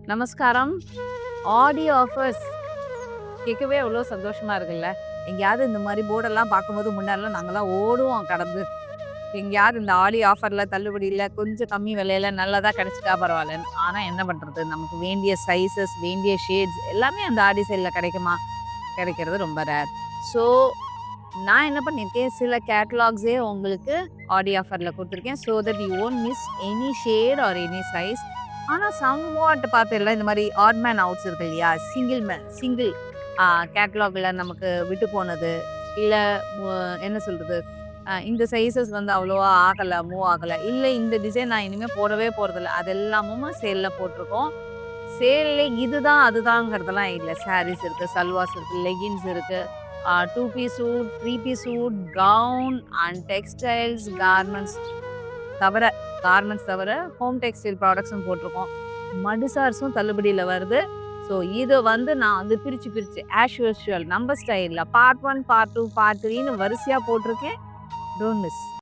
நமஸ்காரம். ஆடி ஆஃபர்ஸ் கேட்கவே எவ்வளோ சந்தோஷமா இருக்குல்ல. எங்கேயாவது இந்த மாரி போர்டெல்லாம் பார்க்கும்போது முன்னாடிலாம் நாங்கலாம் ஓடுவோம் கடந்து. எங்கேயாவது இந்த ஆடி ஆஃபர்ல, தள்ளுபடியில கொஞ்சம் கம்மி விலையில நல்லதா கிடைச்சிட்டா பரவாயில்லன்னு. ஆனா என்ன பண்றது? நமக்கு வேண்டிய சைஸஸ், வேண்டிய ஷேட்ஸ் எல்லாமே அந்த ஆடி சேல்ல கிடைக்குமா? கிடைக்கிறது ரொம்ப ரேர். ஸோ நான் என்ன பண்ணியிருக்கேன், சில கேட்டலாக்ஸே உங்களுக்கு ஆடி ஆஃபர்ல குடுத்துருக்கேன். So that you won't miss any shade or any size. ஆனா சம்வாட் பார்த்தீங்கன்னா, இந்த மாரி ஆட் மேன் அவுட்ஸ் இருக்கு இல்லையா? சிங்கிள் கேட்டலாக்ல நமக்கு விட்டு போனது, இல்ல மு என்ன சொல்றது? இந்த சைஸஸ் வந்து அவ்வளவா ஆகல, மூவ் ஆகல. இல்ல இந்த டிசைன் நான் இனிமே போடவே போறதில்ல. அது எல்லாமும் சேல்ல போட்டிருக்கோம். சேல்லே இதுதான், அதுதாங்கிறதெல்லாம் இல்ல. சாரீஸ் இருக்கு, சல்வாஸ் இருக்கு, லெகின்ஸ் இருக்கு. 2 piece suit, 3 piece suit, gown and textiles, தவிர கார்மெண்ட்ஸ் தவிர ஹோம் டெக்ஸ்டைல் ப்ராடக்ட்ஸும் போட்டிருக்கோம். மடிசார்ஸும் தள்ளுபடியில வருது. ஸோ இத வந்து நான் வந்து பிரிச்சு ஆஸ் யூசுவல் நம்ம ஸ்டைல்ல பார்ட் 1, பார்ட் 2, பார்ட் 3ன்னு வரிசையா போட்டிருக்கேன். Don't miss.